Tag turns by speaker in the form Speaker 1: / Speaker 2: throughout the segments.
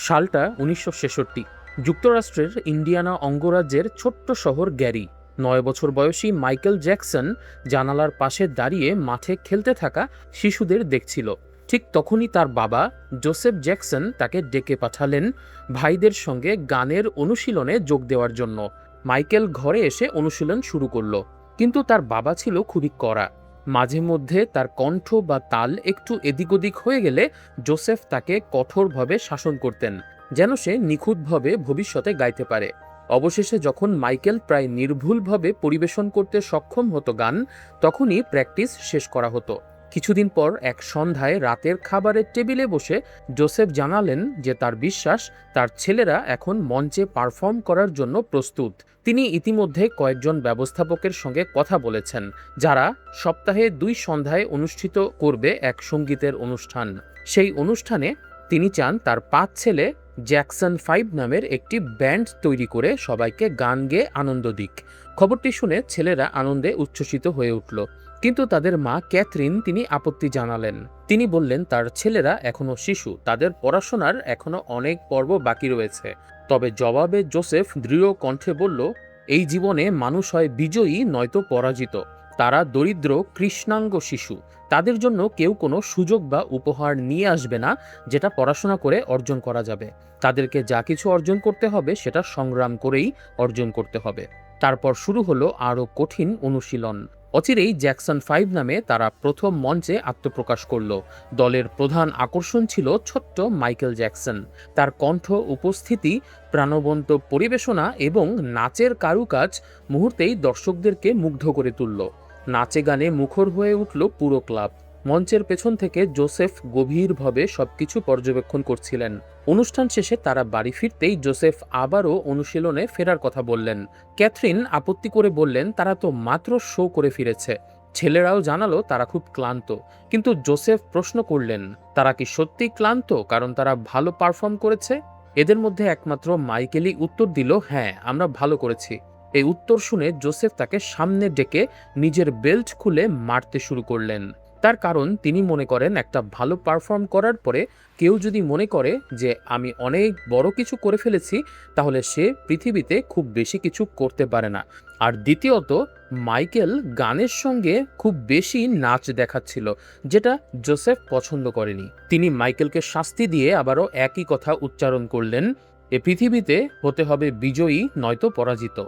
Speaker 1: সালটা ১৯৬৬। যুক্তরাষ্ট্রের ইন্ডিয়ানা অঙ্গরাজ্যের ছোট্ট শহর গ্যারি। ৯ বছর বয়সী মাইকেল জ্যাকসন জানালার পাশে দাঁড়িয়ে মাঠে খেলতে থাকা শিশুদের দেখছিল। ঠিক তখনই তার বাবা জোসেফ জ্যাকসন তাকে ডেকে পাঠালেন ভাইদের সঙ্গে গানের অনুশীলনে যোগ দেওয়ার জন্য। মাইকেল ঘরে এসে অনুশীলন শুরু করল, কিন্তু তার বাবা ছিল খুবই কড়া। মাঝে মধ্যে তার কণ্ঠ বা তাল একটু এদিক ওদিক হয়ে গেলে জোসেফ তাকে কঠোরভাবে শাসন করতেন, যেন সে নিখুঁতভাবে ভবিষ্যতে গাইতে পারে। অবশেষে যখন মাইকেল প্রায় নির্ভুলভাবে পরিবেশন করতে সক্ষম হতো গান, তখনই প্র্যাকটিস শেষ করা হতো। কিছুদিন পর এক সন্ধ্যায় রাতের খাবারের টেবিলে বসে জোসেফ জানালেন যে তার বিশ্বাস তার ছেলেরা এখন মঞ্চে পারফর্ম করার জন্য প্রস্তুত। তিনি ইতিমধ্যে কয়েকজন ব্যবস্থাপকের সঙ্গে কথা বলেছেন, যারা সপ্তাহে ২ সন্ধ্যায় অনুষ্ঠিত করবে এক সঙ্গীতের অনুষ্ঠান। সেই অনুষ্ঠানে তিনি চান তার ৫ ছেলে জ্যাকসন ৫ নামের একটি ব্যান্ড তৈরি করে সবাইকে গান গেয়ে আনন্দ দিক। খবরটি শুনে ছেলেরা আনন্দে উচ্ছ্বসিত হয়ে উঠল, কিন্তু তাদের মা ক্যাথরিন তিনি আপত্তি জানালেন। তিনি বললেন তার ছেলেরা এখনো শিশু, তাদের পড়াশোনার এখনো অনেক পর্ব বাকি রয়েছে। তবে জবাবে জোসেফ দৃঢ় কণ্ঠে বলল, এই জীবনে মানুষ হয় বিজয়ী নয়তো পরাজিত। তারা দরিদ্র কৃষ্ণাঙ্গ শিশু, তাদের জন্য কেউ কোনো সুযোগ বা উপহার নিয়ে আসবে না যেটা পড়াশোনা করে অর্জন করা যাবে। তাদেরকে যা কিছু অর্জন করতে হবে সেটা সংগ্রাম করেই অর্জন করতে হবে। তারপর শুরু হলো আরও কঠিন অনুশীলন। অচিরেই জ্যাকসন ৫ নামে তারা প্রথম মঞ্চে আত্মপ্রকাশ করল। দলের প্রধান আকর্ষণ ছিল ছোট্ট মাইকেল জ্যাকসন। তার কণ্ঠ, উপস্থিতি, প্রাণবন্ত পরিবেশনা এবং নাচের কারুকাজ মুহূর্তেই দর্শকদেরকে মুগ্ধ করে তুলল। নাচে গানে মুখর হয়ে উঠল পুরো ক্লাব। মঞ্চের পেছন থেকে জোসেফ গভীরভাবে সবকিছু পর্যবেক্ষণ করছিলেন। অনুষ্ঠান শেষে তারা বাড়ি ফিরতেই জোসেফ আবারও অনুশীলনে ফেরার কথা বললেন। ক্যাথরিন আপত্তি করে বললেন তারা তো মাত্র শো করে ফিরেছে। ছেলেরাও জানালো তারা খুব ক্লান্ত, কিন্তু জোসেফ প্রশ্ন করলেন তারা কি সত্যি ক্লান্ত কারণ তারা ভালো পারফর্ম করেছে? এদের মধ্যে একমাত্র মাইকেলই উত্তর দিল, হ্যাঁ, আমরা ভালো করেছি। এই উত্তর শুনে জোসেফ তাকে সামনে ডেকে নিজের বেল্ট খুলে মারতে শুরু করলেন। তার কারণ তিনি মনে করেন একটা ভালো পারফর্ম করার পরে কেউ যদি মনে করে যে আমি অনেক বড় কিছু করে ফেলেছি, তাহলে সে পৃথিবীতে খুব বেশি কিছু করতে পারে না। আর দ্বিতীয়ত, মাইকেল গানের সঙ্গে খুব বেশি নাচ দেখাচ্ছিল, যেটা জোসেফ পছন্দ করেনি। তিনি মাইকেলকে শাস্তি দিয়ে আবারও একই কথা উচ্চারণ করলেন, এ পৃথিবীতে হতে হবে বিজয়ী নয়তো পরাজিত।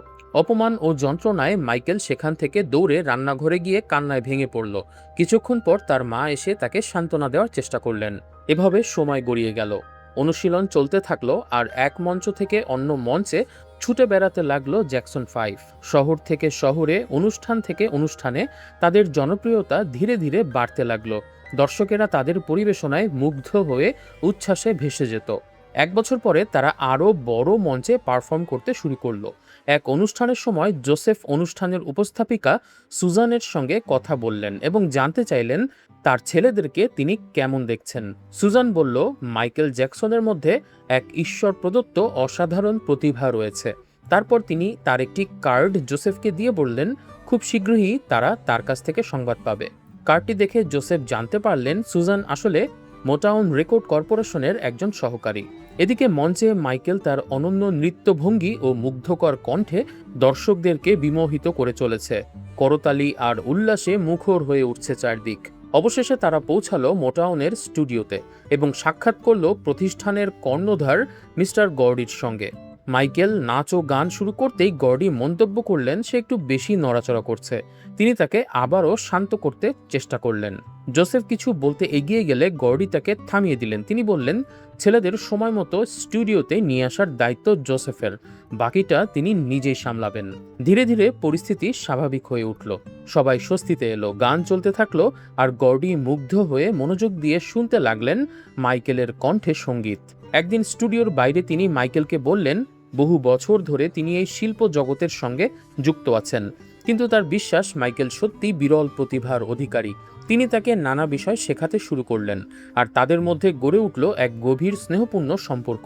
Speaker 1: অপমান ও যন্ত্রণায় মাইকেল সেখান থেকে দৌড়ে রান্নাঘরে গিয়ে কান্নায় ভেঙে পড়ল। কিছুক্ষণ পর তার মা এসে তাকে সান্ত্বনা দেওয়ার চেষ্টা করলেন। এভাবে সময় গড়িয়ে গেল, অনুশীলন চলতে থাকলো, আর এক মঞ্চ থেকে অন্য মঞ্চে ছুটে বেড়াতে লাগলো জ্যাকসন ৫। শহর থেকে শহরে, অনুষ্ঠান থেকে অনুষ্ঠানে তাদের জনপ্রিয়তা ধীরে ধীরে বাড়তে লাগলো। দর্শকেরা তাদের পরিবেশনায় মুগ্ধ হয়ে উচ্ছ্বাসে ভেসে যেত। ১ বছর পরে তারা আরও বড় মঞ্চে পারফর্ম করতে শুরু করলো। এক অনুষ্ঠানের সময় জোসেফ অনুষ্ঠানের উপস্থাপিকা সুজানের সঙ্গে কথা বললেন এবং জানতে চাইলেন তার ছেলেদেরকে তিনি কেমন দেখছেন। সুজান বলল, মাইকেল জ্যাকসনের মধ্যে এক ঈশ্বর প্রদত্ত অসাধারণ প্রতিভা রয়েছে। তারপর তিনি তার একটি কার্ড জোসেফকে দিয়ে বললেন, খুব শীঘ্রই তারা তার কাছ থেকে সংবাদ পাবে। কার্ডটি দেখে জোসেফ জানতে পারলেন সুজান আসলে মোটাউন রেকর্ড কর্পোরেশনের একজন সহকারী। এদিকে মঞ্চে মাইকেল তার অনন্য নৃত্যভঙ্গি ও মুগ্ধকর কণ্ঠে দর্শকদেরকে বিমোহিত করে চলেছে। করতালি আর উল্লাসে মুখর হয়ে উঠছে চারদিক। অবশেষে তারা পৌঁছালো মোটাউনের স্টুডিওতে এবং সাক্ষাৎ করল প্রতিষ্ঠানের কর্ণধার মিস্টার গর্ডির সঙ্গে। মাইকেল নাচ ও গান শুরু করতেই গর্ডি মন্তব্য করলেন সে একটু বেশি নড়াচড়া করছে। তিনি তাকে আবারও শান্ত করতে চেষ্টা করলেন। জোসেফ কিছু বলতে এগিয়ে গেলে গর্ডি তাকে থামিয়ে দিলেন। তিনি বললেন, ছেলেদের সময় মতো স্টুডিওতে নিয়ে আসার দায়িত্ব জোসেফের, বাকিটা তিনি নিজেই সামলাবেন। ধীরে ধীরে পরিস্থিতি স্বাভাবিক হয়ে উঠল, সবাই স্বস্তিতে এলো, গান চলতে থাকলো, আর গর্ডি মুগ্ধ হয়ে মনোযোগ দিয়ে শুনতে লাগলেন মাইকেলের কণ্ঠে সঙ্গীত। একদিন স্টুডিওর বাইরে তিনি মাইকেলকে বললেন, বহু বছর ধরে তিনি এই শিল্প জগতের সঙ্গে যুক্ত আছেন, কিন্তু তার বিশ্বাস মাইকেল সত্যি বিরল প্রতিভার অধিকারী। তিনি তাকে নানা বিষয় শেখাতে শুরু করলেন, আর তাদের মধ্যে গড়ে উঠল এক গভীর স্নেহপূর্ণ সম্পর্ক।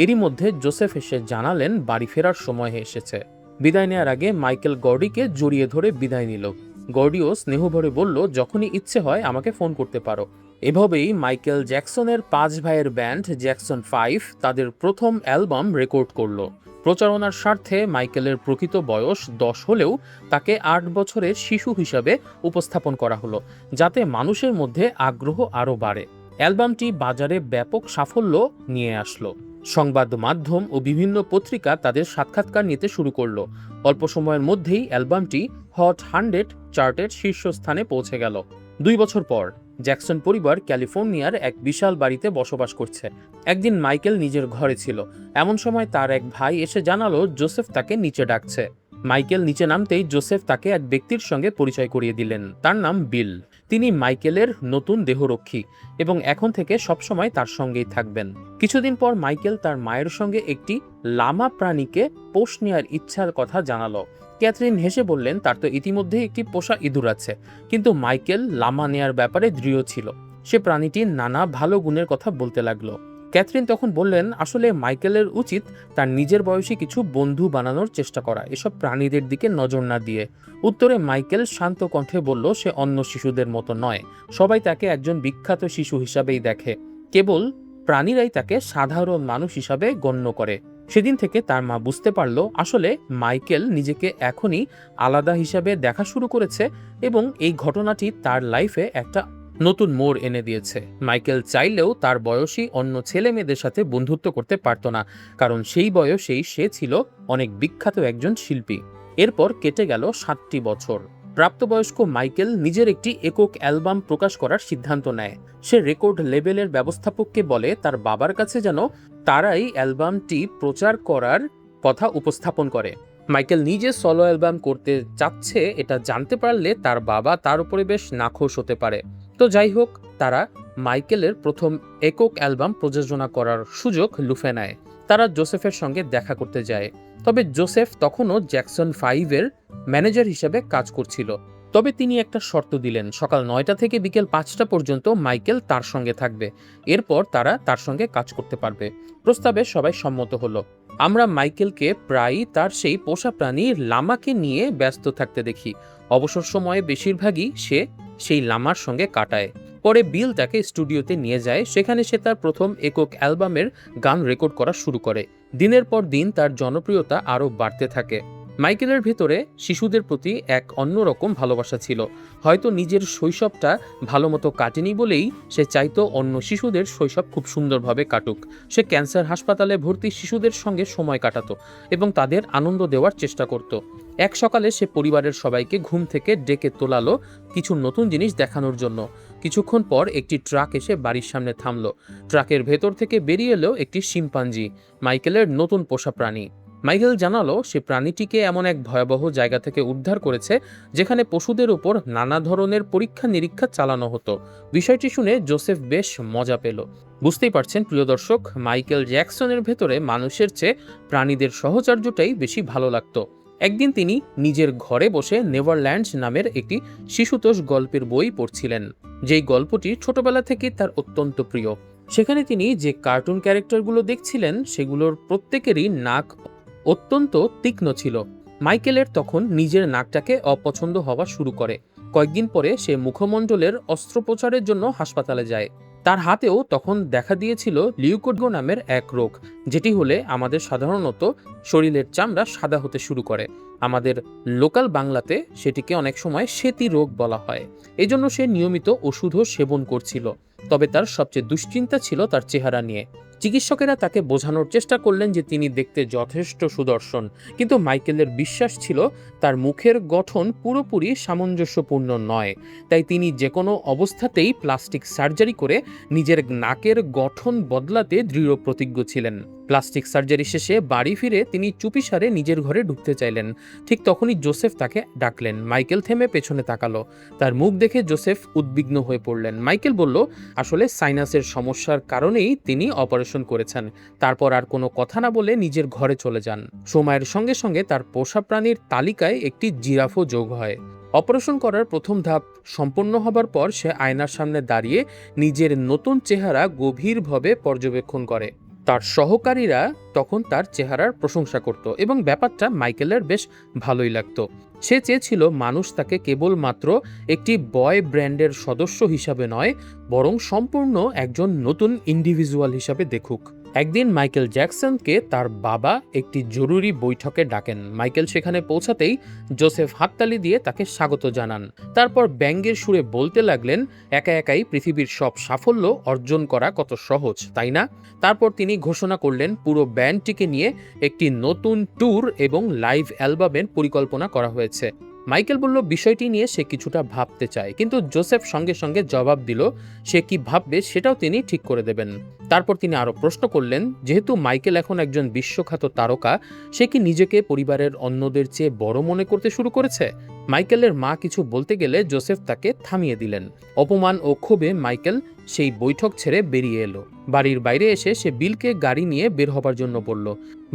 Speaker 1: এরই মধ্যে জোসেফ এসে জানালেন বাড়ি ফেরার সময় এসেছে। বিদায় নেওয়ার আগে মাইকেল গর্ডিকে জড়িয়ে ধরে বিদায় নিল। গর্ডিও স্নেহভরে বলল, যখনই ইচ্ছে হয় আমাকে ফোন করতে পারো। এভাবেই মাইকেল জ্যাকসনের 5 ভাইয়ের ব্যান্ড জ্যাকসন 5 তাদের প্রথম অ্যালবাম রেকর্ড করল। প্রচারণার স্বার্থে মাইকেলের প্রকৃত বয়স 10 হলেও তাকে 8 বছরের শিশু হিসাবে উপস্থাপন করা হলো, যাতে মানুষের মধ্যে আগ্রহ আরও বাড়ে। অ্যালবামটি বাজারে ব্যাপক সাফল্য নিয়ে আসলো। সংবাদ মাধ্যম ও বিভিন্ন পত্রিকা তাদের সাক্ষাৎকার নিতে শুরু করলো। অল্প সময়ের মধ্যেই অ্যালবামটি হট 100 চার্টের শীর্ষস্থানে পৌঁছে গেল। 2 বছর পর জ্যাকসন পরিবার ক্যালিফোর্নিয়ার এক বিশাল বাড়িতে বসবাস করছে। একদিন মাইকেল নিজের ঘরে ছিল। এমন সময় তার এক ভাই এসে জানালো জোসেফ তাকে নিচে ডাকছে। মাইকেল নিচে নামতেই জোসেফ তাকে এক ব্যক্তির সঙ্গে পরিচয় করিয়ে দিলেন। তার নাম বিল। তিনি মাইকেলের নতুন দেহরক্ষী এবং এখন থেকে সবসময় তার সঙ্গেই থাকবেন। কিছুদিন পর মাইকেল তার মায়ের সঙ্গে একটি লামা প্রাণীকে পোষ নেওয়ার ইচ্ছার কথা জানালো। ক্যাথরিন হেসে বললেন তার তো ইতিমধ্যেই একটি পোষা ইঁদুর আছে, কিন্তু মাইকেল লামা নেয়ার ব্যাপারে দৃঢ় ছিল। সে প্রাণীটির নানা ভালো গুণের কথা বলতে লাগলো। ক্যাথরিন তখন বললেন আসলে মাইকেলের উচিত তার নিজের বয়সী কিছু বন্ধু বানানোর চেষ্টা করা, এসব প্রাণীদের দিকে নজর না দিয়ে। উত্তরে মাইকেল শান্ত কণ্ঠে বলল সে অন্য শিশুদের মতো নয়, সবাই তাকে একজন বিখ্যাত শিশু হিসাবেই দেখে, কেবল প্রাণীরাই তাকে সাধারণ মানুষ হিসাবে গণ্য করে। সেদিন থেকে তার মা বুঝতে পারল আসলে মাইকেল নিজেকে এখনই আলাদা হিসাবে দেখা শুরু করেছে এবং এই ঘটনাটি তার লাইফে একটা নতুন মোড় এনে দিয়েছে। মাইকেল চাইলেও তার বয়সী অন্য ছেলে মেয়েদের সাথে বন্ধুত্ব করতে পারত না, কারণ সেই বয়সেই সে ছিল অনেক বিখ্যাত একজন শিল্পী। এরপর কেটে গেল 7টি বছর। প্রাপ্তবয়স্ক মাইকেল নিজের একটি একক অ্যালবাম প্রকাশ করার সিদ্ধান্ত নেয়। সে রেকর্ড লেবেলের ব্যবস্থাপককে বলে তার বাবার কাছে যেন তারাই অ্যালবামটি প্রচার করার কথা উপস্থাপন করে। মাইকেল নিজে সলো অ্যালবাম করতে চাচ্ছে এটা জানতে পারলে তার বাবা তার উপরে বেশ নাখোশ হতে পারে। তো যাই হোক, তারা মাইকেলের প্রথম একক অ্যালবাম প্রযোজনা করার সুযোগ লুফে নেয়। তারা জোসেফের সঙ্গে দেখা করতে যায়। তবে জোসেফ তখনও জ্যাকসন 5-এর ম্যানেজার হিসেবে কাজ করছিল। তবে তিনি একটা শর্ত দিলেন, সকাল 9টা থেকে বিকেল 5টা পর্যন্ত মাইকেল তার সঙ্গে থাকবে, এরপর তারা তার সঙ্গে কাজ করতে পারবে। প্রস্তাবে সবাই সম্মত হলো। আমরা মাইকেলকে প্রায়ই তার সেই পোষা প্রাণী লামাকে নিয়ে ব্যস্ত থাকতে দেখি। অবসর সময়ে বেশিরভাগই সে সেই লামার সঙ্গে কাটায়। পরে বিল তাকে স্টুডিওতে নিয়ে যায়, সেখানে সে তার প্রথম একক অ্যালবামের গান রেকর্ড করা শুরু করে। দিনের পর দিন তার জনপ্রিয়তা আরও বাড়তে থাকে। মাইকেলের ভেতরে শিশুদের প্রতি এক অন্যরকম ভালোবাসা ছিল। হয়তো নিজের শৈশবটা ভালোমতো কাটেনি বলেই সে চাইতো অন্য শিশুদের শৈশব খুব সুন্দরভাবে কাটুক। সে ক্যান্সার হাসপাতালে ভর্তি শিশুদের সঙ্গে সময় কাটাতো এবং তাদের আনন্দ দেওয়ার চেষ্টা করত। এক সকালে সে পরিবারের সবাইকে ঘুম থেকে ডেকে তোলালো কিছু নতুন জিনিস দেখানোর জন্য। কিছুক্ষণ পর একটি ট্রাক এসে বাড়ির সামনে থামলো। ট্রাকের ভেতর থেকে বেরিয়ে এলো একটি শিম্পাঞ্জি, মাইকেলের নতুন পোষা প্রাণী। মাইকেল জানালো সে প্রাণীটিকে এমন এক ভয়াবহ জায়গা থেকে উদ্ধার করেছে যেখানে পশুদের উপর নানা ধরনের পরীক্ষা নিরীক্ষা চালানো হতো। বিষয়টি শুনে জোসেফ বেশ মজা পেল। বুঝতেই পারছেন প্রিয় দর্শক, মাইকেল জ্যাকসনের ভেতরে মানুষের চেয়ে প্রাণীদের সহচর্যটাই বেশি ভালো লাগতো। একদিন তিনি নিজের ঘরে বসে নেভারল্যান্ডস নামের একটি শিশুতোষ গল্পের বই পড়ছিলেন, যেই গল্পটি ছোটবেলা থেকে তার অত্যন্ত প্রিয়। সেখানে তিনি যে কার্টুন ক্যারেক্টারগুলো দেখছিলেন সেগুলোর প্রত্যেকেরই নাক অত্যন্ত তীক্ষ্ণ ছিল। মাইকেলের তখন নিজের নাকটাকে অপছন্দ হওয়া শুরু করে। কয়েকদিন পরে সে মুখমণ্ডলের অস্ত্রোপচারের জন্য হাসপাতালে যায়। তার হাতেও তখন দেখা দিয়েছিল লিউকোড্গো নামের এক রোগ, যেটি হলে আমাদের সাধারণত শরীরের চামড়া সাদা হতে শুরু করে। আমাদের লোকাল বাংলাতে সেটিকে অনেক সময় সেতি রোগ বলা হয়। এজন্য সে নিয়মিত ওষুধও সেবন করছিল। তবে তার সবচেয়ে দুশ্চিন্তা ছিল তার চেহারা নিয়ে। চিকিৎসকেরা তাকে বোঝানোর চেষ্টা করলেন যে তিনি দেখতে যথেষ্ট সুদর্শন, কিন্তু মাইকেলের বিশ্বাস ছিল তার মুখের গঠন পুরোপুরি সামঞ্জস্যপূর্ণ নয়। তাই তিনি যে কোনো অবস্থাতেই প্লাস্টিক সার্জারি করে নিজের নাকের গঠন বদলাতে দৃঢ় প্রতিজ্ঞ ছিলেন। প্লাস্টিক সার্জারি শেষে বাড়ি ফিরে তিনি চুপিসারে নিজের ঘরে ঢুকতে চাইলেন। ঠিক তখনই জোসেফ তাকে ডাকলেন। মাইকেল থেমে পেছনে তাকালো। তার মুখ দেখে জোসেফ উদ্বিগ্ন হয়ে পড়লেন। মাইকেল বলল আসলে সাইনাসের সমস্যার কারণেই তিনি অপারেশন করেছেন। তারপর আর কোনো কথা না বলে নিজের ঘরে চলে যান। সময়ের সঙ্গে সঙ্গে তার পোষা প্রাণীর তালিকায় একটি জিরাফও যোগ হয়। অপারেশন করার প্রথম ধাপ সম্পন্ন হবার পর সে আয়নার সামনে দাঁড়িয়ে নিজের নতুন চেহারা গভীরভাবে পর্যবেক্ষণ করে। তার সহকারীরা তখন তার চেহারার প্রশংসা করত এবং ব্যাপারটা মাইকেলের বেশ ভালোই লাগতো। সে চেয়েছিল মানুষ তাকে কেবলমাত্র একটি বয় ব্র্যান্ডের সদস্য হিসাবে নয়, বরং সম্পূর্ণ একজন নতুন ইন্ডিভিজুয়াল হিসাবে দেখুক। একদিন মাইকেল জ্যাকসনকে তার বাবা একটি জরুরি বৈঠকে ডাকেন। মাইকেল সেখানে পৌঁছাতেই জোসেফ হাততালি দিয়ে তাকে স্বাগত জানান। তারপর ব্যঙ্গের সুরে বলতে লাগলেন, একা একাই পৃথিবীর সব সাফল্য অর্জন করা কত সহজ, তাই না? তারপর তিনি ঘোষণা করলেন পুরো ব্যান্ডটিকে নিয়ে একটি নতুন ট্যুর এবং লাইভ অ্যালবামের পরিকল্পনা করা হয়েছে। মাইকেল বলল বিষয়টি নিয়ে সে কিছুটা ভাবতে চায়, কিন্তু জোসেফ সঙ্গে সঙ্গে জবাব দিল সে কি ভাববে সেটাও তিনি ঠিক করে দেবেন। তারপর তিনি আরও প্রশ্ন করলেন, যেহেতু মাইকেল এখন একজন বিশ্বখ্যাত তারকা, সে কি নিজেকে পরিবারের অন্যদের চেয়ে বড় মনে করতে শুরু করেছে? মাইকেলের মা কিছু বলতে গেলে জোসেফ তাকে থামিয়ে দিলেন। অপমান ও ক্ষোভে মাইকেল সেই বৈঠক ছেড়ে বেরিয়ে এলো। বাড়ির বাইরে এসে সে বিলকে গাড়ি নিয়ে বের হবার জন্য বলল।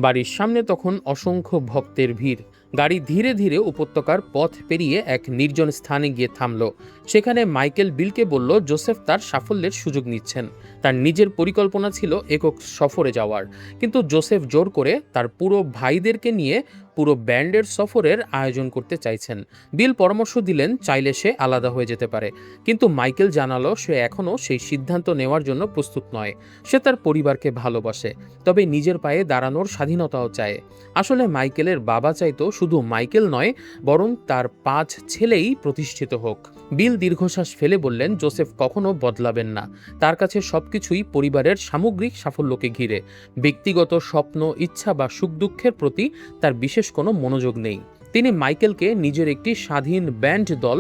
Speaker 1: বাড়ির সামনে তখন অসংখ্য ভক্তের ভিড়। গাড়ি ধীরে ধীরে উপত্যকার পথ পেরিয়ে এক নির্জন স্থানে গিয়ে থামল। সেখানে মাইকেল বিলকে বলল জোসেফ তার সাফল্যের সুযোগ নিচ্ছেন। তার নিজের পরিকল্পনা ছিল একক সফরে যাওয়ার, কিন্তু জোসেফ জোর করে তার পুরো ভাইদেরকে নিয়ে পুরো ব্যান্ডের সফরের আয়োজন করতে চাইছেন। বিল পরামর্শ দিলেন চাইলে সে আলাদা হয়ে যেতে পারে, কিন্তু মাইকেল জানালো সে এখনও সেই সিদ্ধান্ত নেওয়ার জন্য প্রস্তুত নয়। সে তার পরিবারকে ভালোবাসে, তবে নিজের পায়ে দাঁড়ানোর স্বাধীনতাও চায়। আসলে মাইকেলের বাবা চাইতো শুধু মাইকেল নয়, বরং তার 5 ছেলেই প্রতিষ্ঠিত হোক। বিল দীর্ঘশ্বাস ফেলে বললেন জোসেফ কখনো বদলাবেন না। তার কাছে সবকিছুই পরিবারের সামগ্রিক সাফল্যকে ঘিরে। ব্যক্তিগত স্বপ্ন, ইচ্ছা বা সুখ দুঃখের প্রতি তার বিশেষ কোনো মনোযোগ নেই। তিনি মাইকেলকে নিজের একটি স্বাধীন ব্যান্ড দল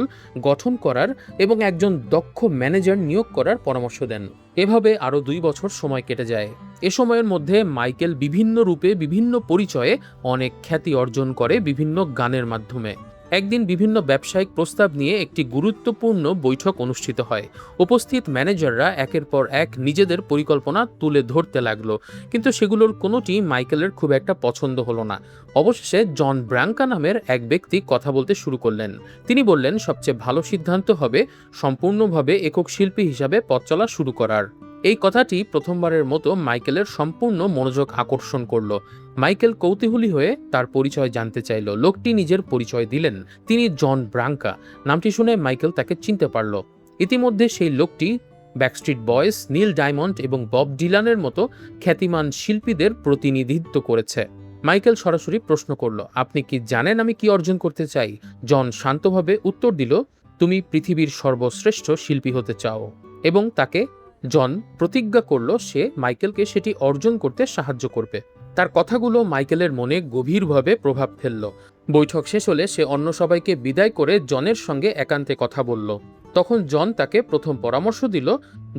Speaker 1: গঠন করার এবং একজন দক্ষ ম্যানেজার নিয়োগ করার পরামর্শ দেন। এভাবে আরও 2 বছর সময় কেটে যায়। এ সময়ের মধ্যে মাইকেল বিভিন্ন রূপে, বিভিন্ন পরিচয়ে অনেক খ্যাতি অর্জন করে বিভিন্ন গানের মাধ্যমে। একদিন বিভিন্ন ব্যবসায়িক প্রস্তাব নিয়ে একটি গুরুত্বপূর্ণ বৈঠক অনুষ্ঠিত হয়। উপস্থিত ম্যানেজাররা একের পর এক নিজেদের পরিকল্পনা তুলে ধরতে লাগলো, কিন্তু সেগুলোর কোনোটি মাইকেলের খুব একটা পছন্দ হলো না। অবশেষে জন ব্রাঙ্কা নামের এক ব্যক্তি কথা বলতে শুরু করলেন। তিনি বললেন সবচেয়ে ভালো সিদ্ধান্ত হবে সম্পূর্ণভাবে একক শিল্পী হিসাবে পথ চলা শুরু করার। এই কথাটি প্রথমবারের মতো মাইকেলের সম্পূর্ণ মনোযোগ আকর্ষণ করল। মাইকেল কৌতূহলী হয়ে তার পরিচয় জানতে চাইল। লোকটি নিজের পরিচয় দিলেন, তিনি জন ব্রাঙ্কা। নামটি শুনে মাইকেল তাকে চিনতে পারল। ইতিমধ্যে সেই লোকটি ব্যাকস্ট্রিট বয়েজ, নীল ডায়মন্ড এবং বব ডিলানের মতো খ্যাতিমান শিল্পীদের প্রতিনিধিত্ব করেছে। মাইকেল সরাসরি প্রশ্ন করল, আপনি কি জানেন আমি কি অর্জন করতে চাই? জন শান্তভাবে উত্তর দিল, তুমি পৃথিবীর সর্বশ্রেষ্ঠ শিল্পী হতে চাও। এবং তাকে জন প্রতিজ্ঞা করল সে মাইকেলকে সেটি অর্জন করতে সাহায্য করবে। তার কথাগুলো মাইকেলের মনে গভীরভাবে প্রভাব ফেলল। বৈঠক শেষ হলে সে অন্য সবাইকে বিদায় করে জনের সঙ্গে একান্তে কথা বলল। তখন জন তাকে প্রথম পরামর্শ দিল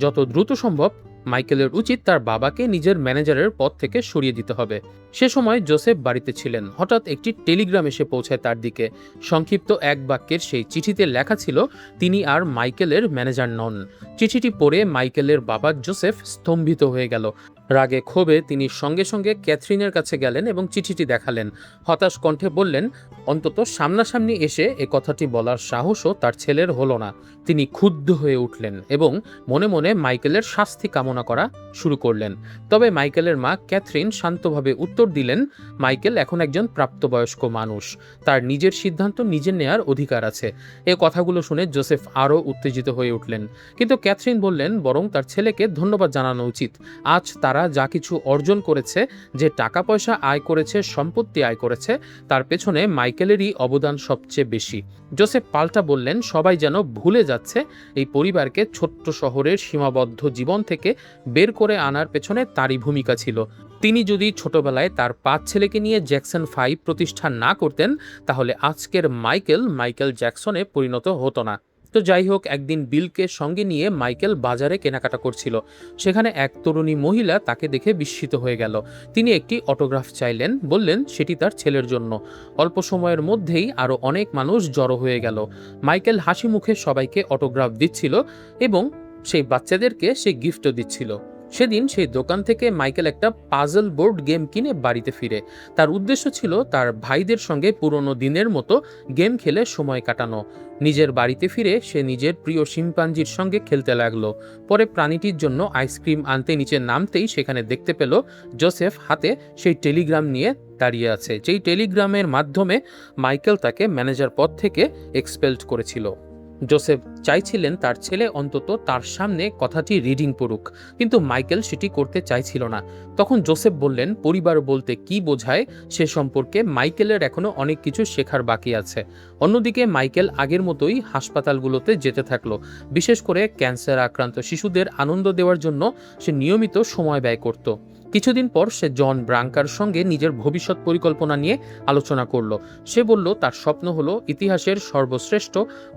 Speaker 1: যত দ্রুত সম্ভব মাইকেলের উচিত তার বাবাকে নিজের ম্যানেজারের পদ থেকে সরিয়ে দিতে হবে। সে সময় জোসেফ বাড়িতে ছিলেন। হঠাৎ একটি টেলিগ্রাম এসে পৌঁছায় তার দিকে। সংক্ষিপ্ত এক বাক্যের সেই চিঠিতে লেখা ছিল তিনি আর মাইকেলের ম্যানেজার নন। চিঠিটি পড়ে মাইকেলের বাবা জোসেফ স্তম্ভিত হয়ে গেল। রাগে ক্ষোভে তিনি সঙ্গে সঙ্গে ক্যাথরিনের কাছে গেলেন এবং চিঠিটি দেখালেন। হতাশ কণ্ঠে বললেন, অন্তত সামনাসামনি এসে এ কথাটি বলার সাহসও তার ছেলের হলো না। তিনি ক্ষুব্ধ হয়ে উঠলেন এবং মনে মনে মাইকেলের শাস্তি কামনা করা শুরু করলেন। তবে মাইকেলের মা ক্যাথরিন শান্তভাবে উত্তর দিলেন, মাইকেল এখন একজন প্রাপ্তবয়স্ক মানুষ, তার নিজের সিদ্ধান্ত নিজে নেয়ার অধিকার আছে। এ কথাগুলো শুনে জোসেফ আরও উত্তেজিত হয়ে উঠলেন, কিন্তু ক্যাথরিন বললেন বরং তার ছেলেকে ধন্যবাদ জানানো উচিত। আজ তারা যা কিছু অর্জন করেছে, যে টাকা পয়সা আয় করেছে, সম্পত্তি আয় করেছে, তার পেছনে মাইকেলেরই অবদান সবচেয়ে বেশি। জোসেফ পাল্টা বললেন, সবাই যেন ভুলে যাচ্ছে এই পরিবারকে ছোট্ট শহরের সীমাবদ্ধ জীবন থেকে বের করে আনার পেছনে তারই ভূমিকা ছিল। তিনি যদি ছোটবেলায় তার 5 ছেলেকে নিয়ে জ্যাকসন 5 প্রতিষ্ঠা না করতেন, তাহলে আজকের মাইকেল জ্যাকসনে পরিণত হতো না। তো যাই হোক, একদিন বিলকে সঙ্গে নিয়ে মাইকেল বাজারে কেনাকাটা করছিল। সেখানে এক তরুণী মহিলা তাকে দেখে বিস্মিত হয়ে গেল। তিনি একটি অটোগ্রাফ চাইলেন, বললেন সেটি তার ছেলের জন্য। অল্প সময়ের মধ্যেই আরও অনেক মানুষ জড়ো হয়ে গেল। মাইকেল হাসি মুখে সবাইকে অটোগ্রাফ দিচ্ছিল এবং সেই বাচ্চাদেরকে সে গিফটও দিচ্ছিল। সেদিন সেই দোকান থেকে মাইকেল একটা পাজল বোর্ড গেম কিনে বাড়িতে ফিরে। তার উদ্দেশ্য ছিল তার ভাইদের সঙ্গে পুরনো দিনের মতো গেম খেলে সময় কাটানো। নিজের বাড়িতে ফিরে সে নিজের প্রিয় শিম্পাঞ্জির সঙ্গে খেলতে লাগলো। পরে প্রাণীটির জন্য আইসক্রিম আনতে নিচে নামতেই সেখানে দেখতে পেল জোসেফ হাতে সেই টেলিগ্রাম নিয়ে দাঁড়িয়ে আছে, যেই টেলিগ্রামের মাধ্যমে মাইকেল তাকে ম্যানেজার পদ থেকে এক্সপেলড করেছিল। জোসেফ চাইছিলেন তার ছেলে অন্তত তার সামনে কথাটি রিডিং পড়ুক, কিন্তু মাইকেল সেটি করতে চাইছিল না। তখন জোসেফ বললেন পরিবার বলতে কি বোঝায় সে সম্পর্কে মাইকেলের এখনো অনেক কিছু শেখার বাকি আছে। অন্যদিকে মাইকেল আগের মতোই হাসপাতালগুলোতে যেতে থাকলো। বিশেষ করে ক্যান্সার আক্রান্ত শিশুদের আনন্দ দেওয়ার জন্য সে নিয়মিত সময় ব্যয় করত। কিছুদিন পর সে জন ব্রাঙ্কার সঙ্গে নিজের ভবিষ্যৎ পরিকল্পনা নিয়ে আলোচনা করলো। সে বলল তার স্বপ্ন হলো ইতিহাসের সর্বশ্রেষ্ঠ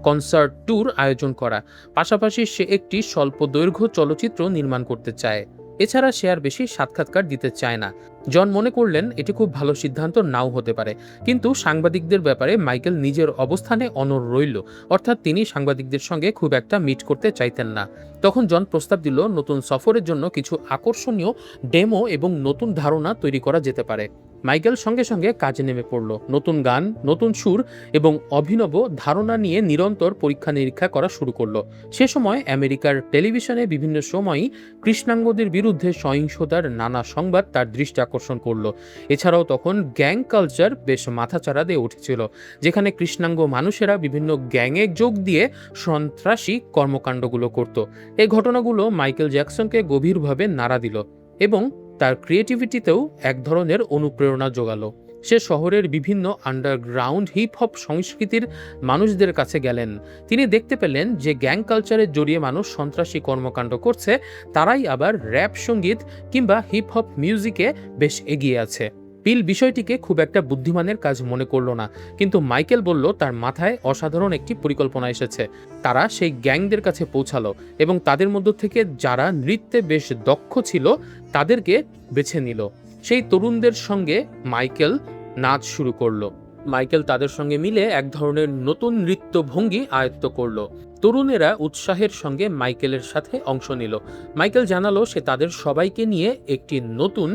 Speaker 1: কনসার্ট ট্যুর আয়োজন করা। পাশাপাশি সে একটি স্বল্প দৈর্ঘ্য চলচ্চিত্র নির্মাণ করতে চায়। এছাড়া সে আর বেশি সাক্ষাৎকার দিতে চায় না। জন মনে করলেন এটি খুব ভালো সিদ্ধান্ত নাও হতে পারে, কিন্তু সাংবাদিকদের ব্যাপারে মাইকেল নিজের অবস্থানে অনড় রইল। অর্থাৎ তিনি সাংবাদিকদের সঙ্গে খুব একটা মিট করতে চাইতেন না। তখন জন প্রস্তাব দিল নতুন সফরের জন্য কিছু আকর্ষণীয় ডেমো এবং নতুন ধারণা তৈরি করা যেতে পারে। মাইকেল সঙ্গে সঙ্গে কাজে নেমে পড়ল। নতুন গান, নতুন সুর এবং অভিনব ধারণা নিয়ে নিরন্তর পরীক্ষা নিরীক্ষা করা শুরু করলো। সে সময় আমেরিকার টেলিভিশনে বিভিন্ন সময়ই কৃষ্ণাঙ্গদের বিরুদ্ধে সহিংসতার নানা সংবাদ তার দৃষ্টি আকর্ষণ করলো। এছাড়াও তখন গ্যাং কালচার বেশ মাথাচাড়া দিয়ে উঠেছিল, যেখানে কৃষ্ণাঙ্গ মানুষেরা বিভিন্ন গ্যাংয়ে যোগ দিয়ে সন্ত্রাসী কর্মকাণ্ডগুলো করত। এই ঘটনাগুলো মাইকেল জ্যাকসনকে গভীরভাবে নাড়া দিল এবং তার ক্রিয়েটিভিটিতেও এক ধরনের অনুপ্রেরণা জোগালো। সে শহরের বিভিন্ন আন্ডারগ্রাউন্ড হিপ হপ সংস্কৃতির মানুষদের কাছে গেলেন। তিনি দেখতে পেলেন যে গ্যাং কালচারে জড়িয়ে মানুষ সন্ত্রাসী কর্মকাণ্ড করছে, তারাই আবার র্যাপ সঙ্গীত কিংবা হিপ হপ মিউজিকে বেশ এগিয়ে আছে। পিল বিষয়টিকে খুব একটা বুদ্ধিমানের কাজ মনে করল না, কিন্তু মাইকেল বলল তার মাথায় অসাধারণ একটি পরিকল্পনা এসেছে। তারা সেই গ্যাংদের কাছে পৌঁছালো এবং তাদের মধ্য থেকে যারা নৃত্যে বেশ দক্ষ ছিল তাদেরকে বেছে নিল। সেই তরুণদের সঙ্গে মাইকেল নাচ শুরু করলো। মাইকেল তাদের সঙ্গে মিলে এক ধরনের নতুন নৃত্য ভঙ্গি আয়ত্ত করলো। তরুণেরা উৎসাহের সঙ্গে মাইকেলের সাথে অংশ নিল। মাইকেল জানালো সে তাদের সবাইকে নিয়ে একটি নতুন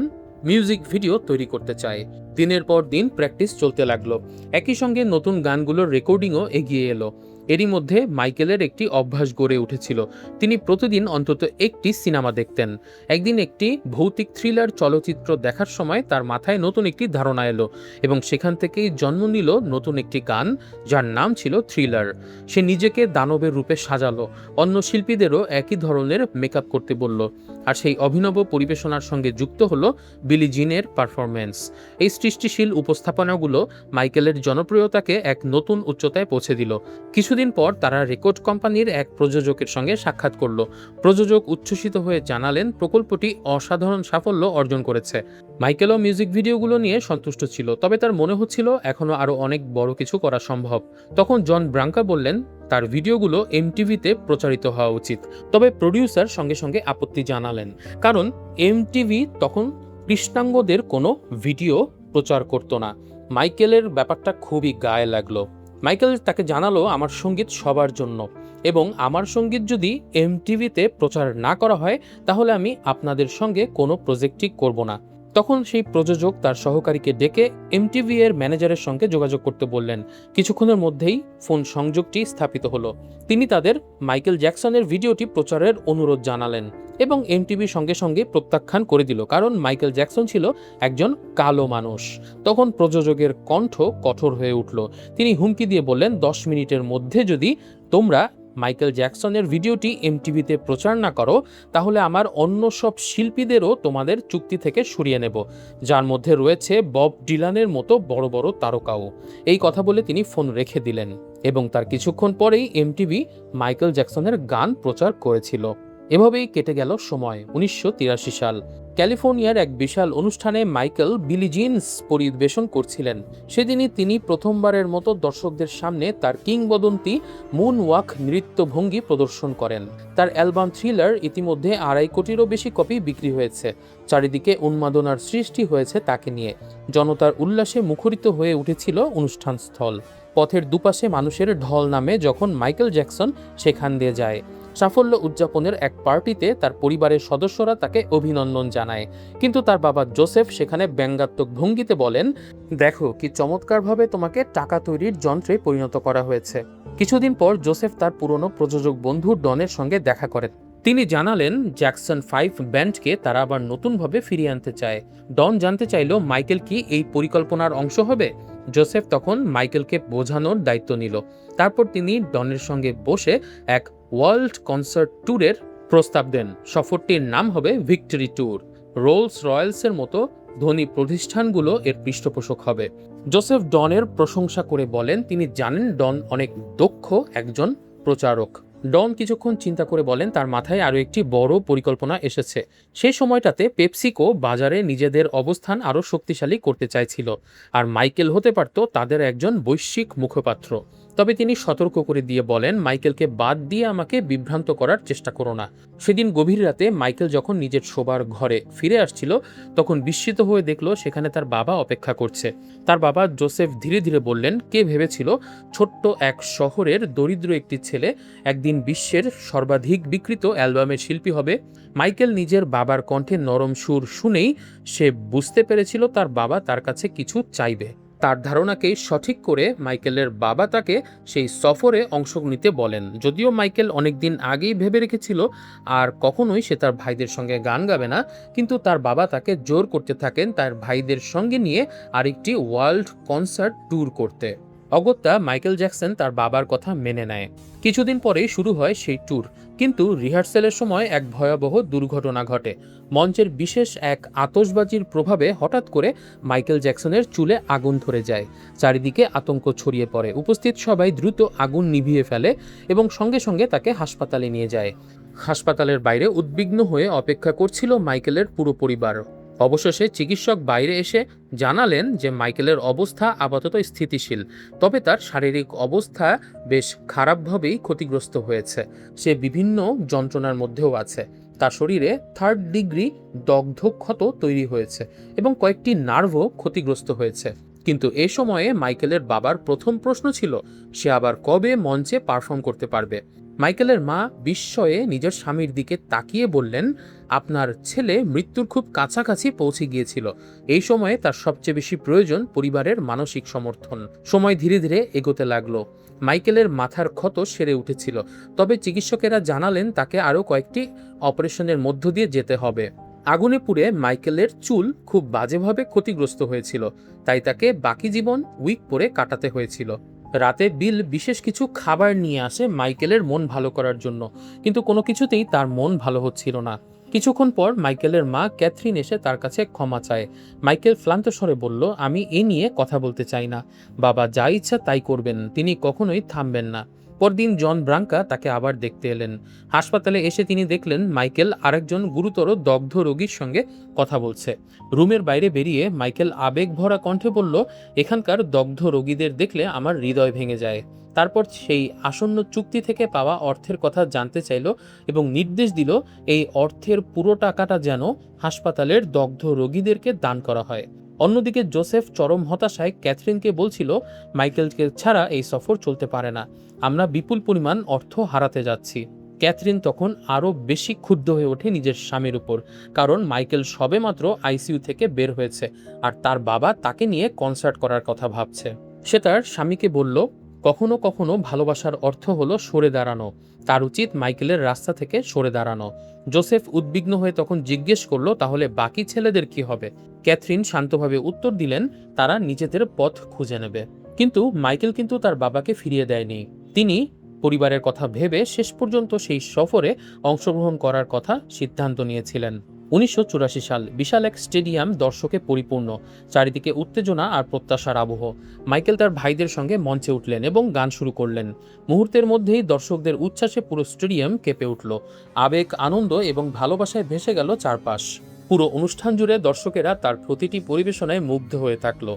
Speaker 1: মিউজিক ভিডিও তৈরি করতে চায়। দিনের পর দিন প্র্যাকটিস চলতে লাগলো। একই সঙ্গে নতুন গানগুলোর রেকর্ডিংও এগিয়ে এলো। এরই মধ্যে মাইকেলের একটি অভ্যাস গড়ে উঠেছিল। তিনি প্রতিদিন অন্তত একটি সিনেমা দেখতেন। একদিন একটি ভৌতিক থ্রিলার চলচ্চিত্র দেখার সময় তার মাথায় নতুন একটি ধারণা এলো এবং সেখান থেকেই জন্ম নিল নতুন একটি গান, যার নাম ছিল থ্রিলার। সে নিজেকে দানবের রূপে সাজালো, অন্য শিল্পীদেরও একই ধরনের মেকআপ করতে বলল, আর সেই অভিনব পরিবেশনার সঙ্গে যুক্ত হলো বিলি জিনের পারফরম্যান্স। এই সৃষ্টিশীল উপস্থাপনাগুলো মাইকেলের জনপ্রিয়তাকে এক নতুন উচ্চতায় পৌঁছে দিল। কিছুদিন পর তারা রেকর্ড কোম্পানির এক প্রযোজকের সঙ্গে সাক্ষাৎ করল। প্রযোজক উচ্ছ্বসিত হয়ে জানালেন প্রকল্পটি অসাধারণ সাফল্য অর্জন করেছে। মাইকেলও মিউজিক ভিডিওগুলো নিয়ে সন্তুষ্ট ছিল, তবে তার মনে হচ্ছিল এখনো আরো অনেক বড় কিছু করা সম্ভব। তখন জন ব্রাঙ্কা বললেন তার ভিডিওগুলো এমটিভিতে প্রচারিত হওয়া উচিত। তবে প্রডিউসার সঙ্গে সঙ্গে আপত্তি জানালেন, কারণ এমটিভি তখন কৃষ্ণাঙ্গদের কোনো ভিডিও প্রচার করত না। মাইকেলের ব্যাপারটা খুবই গায়ে লাগলো। মাইকেল তাকে জানালো আমার সঙ্গীত সবার জন্য, এবং আমার সঙ্গীত যদি এমটিভিতে প্রচার না করা হয় তাহলে আমি আপনাদের সঙ্গে কোনো প্রজেক্টই করব না। তখন সেই প্রযোজক তার সহকারীকে ডেকে এমটিভি এর ম্যানেজারের সঙ্গে যোগাযোগ করতে বললেন। কিছুক্ষণের মধ্যেই ফোন সংযোগটি স্থাপিত হলো। তিনি তাদের মাইকেল জ্যাকসনের ভিডিওটি প্রচারের অনুরোধ জানালেন এবং এমটিভি সঙ্গে সঙ্গে প্রত্যাখ্যান করে দিল, কারণ মাইকেল জ্যাকসন ছিল একজন কালো মানুষ। তখন প্রযোজকের কণ্ঠ কঠোর হয়ে উঠল। তিনি হুমকি দিয়ে বললেন 10 মিনিটের মধ্যে যদি তোমরা মাইকেল জ্যাকসনের ভিডিওটি এমটিভিতে প্রচার না করো তাহলে আমার অন্য সব শিল্পীদেরও তোমাদের চুক্তি থেকে সরিয়ে নেব, যার মধ্যে রয়েছে বব ডিলানের মতো বড় বড় তারকাও। এই কথা বলে তিনি ফোন রেখে দিলেন এবং তার কিছুক্ষণ পরেই এমটিভি মাইকেল জ্যাকসনের গান প্রচার করেছিল। এভাবেই কেটে গেল সময়। 1983 সাল। ক্যালিফোর্নিয়ার এক বিশাল অনুষ্ঠানে মাইকেল বিলি জিনস পরিবেশন করছিলেন। সেদিনই তিনি প্রথমবারের মতো দর্শকদের সামনে তার কিংবদন্তি মুন ওয়াক নৃত্যভঙ্গি প্রদর্শন করেন। তার অ্যালবাম থ্রিলার ইতিমধ্যে 2.5 কোটিরও বেশি কপি বিক্রি হয়েছে। চারিদিকে উন্মাদনার সৃষ্টি হয়েছে তাকে নিয়ে। জনতার উল্লাসে মুখরিত হয়ে উঠেছিল অনুষ্ঠানস্থল। পথের দুপাশে মানুষের ঢল নামে যখন মাইকেল জ্যাকসন সেখান দিয়ে যায়। সাফল্য উদযাপনের এক পার্টিতে তার পরিবারের সদস্যরা তাকে অভিনন্দন জানায়, কিন্তু তার বাবা জোসেফ সেখানে ব্যঙ্গাত্মক ভঙ্গিতে বলেন, দেখো কি চমৎকারভাবে তোমাকে টাকা তৈরির যন্ত্রে পরিণত করা হয়েছে। কিছুদিন পর জোসেফ তার পুরনো প্রযোজক বন্ধু ডনের সঙ্গে দেখা করেন। তিনি জানালেন জ্যাকসন 5 ব্যান্ডকে তারা আবার নতুনভাবে ফিরিয়ে আনতে চায়। ডন জানতে চাইল মাইকেল কি এই পরিকল্পনার অংশ হবে। জোসেফ তখন মাইকেলকে বোঝানোর দায়িত্ব নিল। তারপর তিনি ডনের সঙ্গে বসে এক ওয়ার্ল্ড কনসার্ট ট্যুরের প্রস্তাব দেন। সফরটির নাম হবে ভিক্টরি ট্যুর। রোলস রয়েলসের মতো ধনী প্রতিষ্ঠানগুলো এর পৃষ্ঠপোষক হবে। জোসেফ ডনের প্রশংসা করে বলেন তিনি জানেন ডন অনেক দক্ষ একজন প্রচারক। ডন কিছুক্ষণ চিন্তা করে বলেন তার মাথায় আরও একটি বড় পরিকল্পনা এসেছে। সেই সময়টাতে পেপসিকো বাজারে নিজেদের অবস্থান আরও শক্তিশালী করতে চাইছিল, আর মাইকেল হতে পারত তাদের একজন বৈশ্বিক মুখপাত্র। তবে তিনি সতর্ক করে দিয়ে বলেন, মাইকেলকে বাদ দিয়ে আমাকে বিভ্রান্ত করার চেষ্টা করো না। সেদিন গভীর রাতে মাইকেল যখন নিজের শোবার ঘরে ফিরে আসছিল, তখন বিস্মিত হয়ে দেখল সেখানে তার বাবা অপেক্ষা করছে। তার বাবা জোসেফ ধীরে ধীরে বললেন, কে ভেবেছিল ছোট্ট এক শহরের দরিদ্র একটি ছেলে একদিন বিশ্বের সর্বাধিক বিক্রিত অ্যালবামের শিল্পী হবে। মাইকেল নিজের বাবার কণ্ঠে নরম সুর শুনেই সে বুঝতে পেরেছিল তার বাবা তার কাছে কিছু চাইবে। তার ধারণাকেই সঠিক করে মাইকেলের বাবা তাকে সেই সফরে অংশ নিতে বলেন। যদিও মাইকেল অনেকদিন আগেই ভেবে রেখেছিল আর কখনোই সে তার ভাইদের সঙ্গে গান গাবে না, কিন্তু তার বাবা তাকে জোর করতে থাকেন তার ভাইদের সঙ্গে নিয়ে আরেকটি ওয়ার্ল্ড কনসার্ট ট্যুর করতে। অগত্যা মাইকেল জ্যাকসন তার বাবার কথা মেনে নেয়। কিছুদিন পরেই শুরু হয় সেই ট্যুর, কিন্তু রিহার্সেলের সময় এক ভয়াবহ দুর্ঘটনা ঘটে। মঞ্চের বিশেষ এক আতশবাজির প্রভাবে হঠাৎ করে মাইকেল জ্যাকসনের চুলে আগুন ধরে যায়। চারিদিকে আতঙ্ক ছড়িয়ে পড়ে। উপস্থিত সবাই দ্রুত আগুন নিভিয়ে ফেলে এবং সঙ্গে সঙ্গে তাকে হাসপাতালে নিয়ে যায়। হাসপাতালের বাইরে উদ্বিগ্ন হয়ে অপেক্ষা করছিল মাইকেলের পুরো পরিবার। অবশেষে চিকিৎসক বাইরে এসে জানালেন যে মাইকেলের অবস্থা আপাতত স্থিতিশীল, তবে তার শারীরিক অবস্থা বেশ খারাপভাবেই ক্ষতিগ্রস্ত হয়েছে। সে বিভিন্ন যন্ত্রণার মধ্যেও আছে। তার শরীরে 3rd ডিগ্রি দগ্ধ ক্ষত তৈরি হয়েছে এবং কয়েকটি নার্ভও ক্ষতিগ্রস্ত হয়েছে। কিন্তু এ সময়ে মাইকেলের বাবার প্রথম প্রশ্ন ছিল সে আবার কবে মঞ্চে পারফর্ম করতে পারবে। মাইকেলের মা বিস্ময়ে নিজের স্বামীর দিকে তাকিয়ে বললেন, আপনার ছেলে মৃত্যুর খুব কাছাকাছি পৌঁছে গিয়েছিল। এই সময়ে তার সবচেয়ে বেশি প্রয়োজন পরিবারের মানসিক সমর্থন। সময় ধীরে ধীরে এগোতে লাগলো। মাইকেলের মাথার ক্ষত সেরে উঠেছিল, তবে চিকিৎসকেরা জানালেন তাকে আরও কয়েকটি অপারেশনের মধ্য দিয়ে যেতে হবে। আগুনে পুড়ে মাইকেলের চুল খুব বাজেভাবে ক্ষতিগ্রস্ত হয়েছিল, তাই তাকে বাকি জীবন উইক পরে কাটাতে হয়েছিল। রাতে বিল বিশেষ কিছু খাবার নিয়ে আসে মাইকেলের মন ভালো করার জন্য, কিন্তু কোনো কিছুতেই তার মন ভালো হচ্ছিল না। কিছুক্ষণ পর মাইকেলের মা ক্যাথরিন এসে তার কাছে ক্ষমা চায়। মাইকেল ক্লান্ত স্বরে বলল, আমি এ নিয়ে কথা বলতে চাই না। বাবা যা ইচ্ছা তাই করবেন, তিনি কখনোই থামবেন না। পরদিন জন ব্রাঙ্কা তাকে আবার দেখতে এলেন। হাসপাতালে এসে তিনি দেখলেন মাইকেল আরেকজন গুরুতর দগ্ধ রোগীর সঙ্গে কথা বলছে। রুমের বাইরে বেরিয়ে মাইকেল আবেগ ভরা কণ্ঠে বলল, এখানকার দগ্ধ রোগীদের দেখলে আমার হৃদয় ভেঙে যায়। তারপর সেই আসন্ন চুক্তি থেকে পাওয়া অর্থের কথা জানতে চাইল এবং নির্দেশ দিল এই অর্থের পুরো টাকাটা যেন হাসপাতালের দগ্ধ রোগীদেরকে দান করা হয়। অন্যদিকে জোসেফ চরম হতাশায় ক্যাথরিনকে বলছিল, মাইকেলকে ছাড়া এই সফর চলতে পারে না, আমরা বিপুল পরিমাণ অর্থ হারাতে যাচ্ছি। ক্যাথরিন তখন আরও বেশি ক্ষুব্ধ হয়ে ওঠে নিজের স্বামীর উপর, কারণ মাইকেল সবেমাত্র আইসিইউ থেকে বের হয়েছে আর তার বাবা তাকে নিয়ে কনসার্ট করার কথা ভাবছে। সে তার স্বামীকে বলল, কখনো কখনো ভালোবাসার অর্থ হলো সরে দাঁড়ানো, তার উচিত মাইকেলের রাস্তা থেকে সরে দাঁড়ানো। জোসেফ উদ্বিগ্ন হয়ে তখন জিজ্ঞেস করলো, তাহলে বাকি ছেলেদের কি হবে? ক্যাথরিন শান্তভাবে উত্তর দিলেন, তারা নিজেদের পথ খুঁজে নেবে। কিন্তু মাইকেল কিন্তু তার বাবাকে ফিরিয়ে দেয়নি। তিনি পরিবারের কথা ভেবে শেষ পর্যন্ত সেই সফরে অংশগ্রহণ করার কথা সিদ্ধান্ত নিয়েছিলেন। 1984 সাল, বিশাল এক স্টেডিয়াম দর্শকে পরিপূর্ণ, চারিদিকে উত্তেজনা আর প্রত্যাশার আবহ। মাইকেল তার ভাইদের সঙ্গে মঞ্চে উঠলেন এবং গান শুরু করলেন। মুহূর্তের মধ্যেই দর্শকদের উচ্ছ্বাসে পুরো স্টেডিয়াম কেঁপে উঠল। আবেগ, আনন্দ এবং ভালোবাসায় ভেসে গেল চারপাশ। পুরো অনুষ্ঠান জুড়ে দর্শকেরা তার প্রতিটি পরিবেশনায় মুগ্ধ হয়ে থাকল।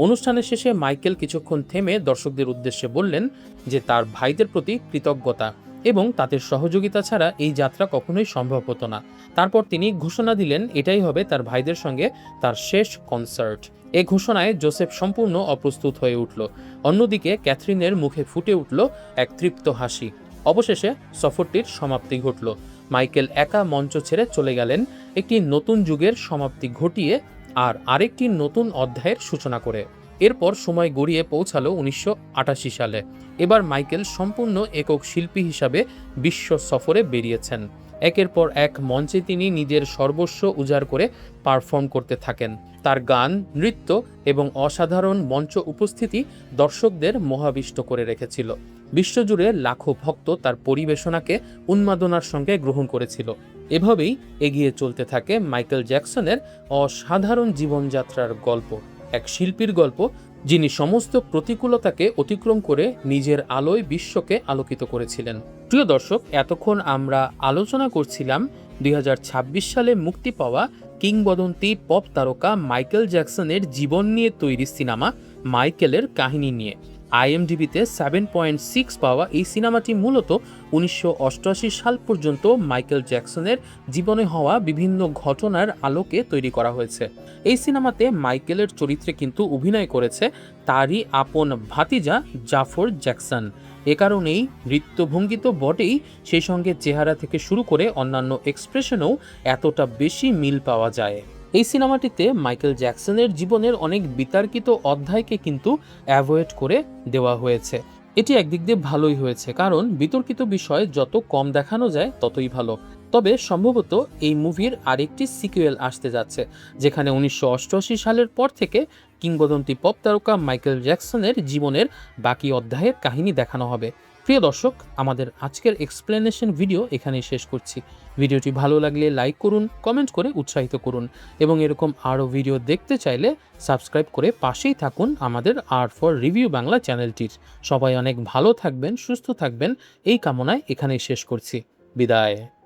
Speaker 1: অনুষ্ঠানের শেষে মাইকেল কিছুক্ষণ থেমে দর্শকদের উদ্দেশ্যে বললেন যে তার ভাইদের প্রতি কৃতজ্ঞতা এবং তাদের সহযোগিতা ছাড়া এই যাত্রা কখনোই সম্ভব হতো না। তারপর তিনি ঘোষণা দিলেন এটাই হবে তার ভাইদের সঙ্গে তার শেষ কনসার্ট। এ ঘোষণায় জোসেফ সম্পূর্ণ অপ্রস্তুত হয়ে উঠল। অন্যদিকে ক্যাথরিনের মুখে ফুটে উঠল এক তৃপ্ত হাসি। অবশেষে সফরটির সমাপ্তি ঘটল। মাইকেল একা মঞ্চ ছেড়ে চলে গেলেন একটি নতুন যুগের সমাপ্তি ঘটিয়ে আর আরেকটি নতুন অধ্যায়ের সূচনা করে। এরপর সময় গড়িয়ে পৌঁছালো 1988 সালে। এবার মাইকেল সম্পূর্ণ একক শিল্পী হিসাবে বিশ্ব সফরে বেরিয়েছেন। একের পর এক মঞ্চে তিনি নিজের সর্বস্ব উজাড় করে পারফর্ম করতে থাকেন। তার গান, নৃত্য এবং অসাধারণ মঞ্চ উপস্থিতি দর্শকদের মোহাবিষ্ট করে রেখেছিল। বিশ্বজুড়ে লাখো ভক্ত তার পরিবেশনাকে উন্মাদনার সঙ্গে গ্রহণ করেছিল। এভাবেই এগিয়ে চলতে থাকে মাইকেল জ্যাকসনের অসাধারণ জীবনযাত্রার গল্প, এক শিল্পীর গল্প যিনি সমস্ত প্রতিকূলতাকে অতিক্রম করে নিজের আলোয় বিশ্বকে আলোকিত করেছিলেন। প্রিয় দর্শক, এতক্ষণ আমরা আলোচনা করছিলাম 2026 সালে মুক্তি পাওয়া কিংবদন্তি পপ তারকা মাইকেল জ্যাকসনের জীবন নিয়ে তৈরি সিনেমা মাইকেলের কাহিনী নিয়ে। IMDbতে 7.6 পাওয়া এই সিনেমাটি মূলত 1988 সাল পর্যন্ত মাইকেল জ্যাকসনের জীবনে হওয়া বিভিন্ন ঘটনার আলোকে তৈরি করা হয়েছে। এই সিনেমাতে মাইকেলের চরিত্রে কিন্তু অভিনয় করেছে তারই আপন ভাতিজা জাফর জ্যাকসন। এ কারণেই নৃত্যভঙ্গি তো বটেই, সেই সঙ্গে চেহারা থেকে শুরু করে অন্যান্য এক্সপ্রেশনেও এতটা বেশি মিল পাওয়া যায়। এই সিনেমাটিতে মাইকেল জ্যাকসনের জীবনের অনেক বিতর্কিত অধ্যায়কে কিন্তু অ্যাভয়েড করে দেওয়া হয়েছে। এটি একদিক দিয়ে ভালোই হয়েছে, কারণ বিতর্কিত বিষয় যত কম দেখানো যায় ততই ভালো। তবে সম্ভবত এই মুভির আরেকটি সিকুয়েল আসতে যাচ্ছে, যেখানে 1988 সালের পর থেকে কিংবদন্তি পপ তারকা মাইকেল জ্যাকসনের জীবনের বাকি অধ্যায়ের কাহিনী দেখানো হবে। প্রিয় দর্শক, আমাদের আজকের এক্সপ্লেনেশন ভিডিও এখানেই শেষ করছি। ভিডিওটি ভালো লাগলে লাইক করুন, কমেন্ট করে উৎসাহিত করুন এবং এরকম আরও ভিডিও দেখতে চাইলে সাবস্ক্রাইব করে পাশেই থাকুন আমাদের আর্ট ফর রিভিউ বাংলা চ্যানেলটির। সবাই অনেক ভালো থাকবেন, সুস্থ থাকবেন এই কামনায় এখানেই শেষ করছি। বিদায়।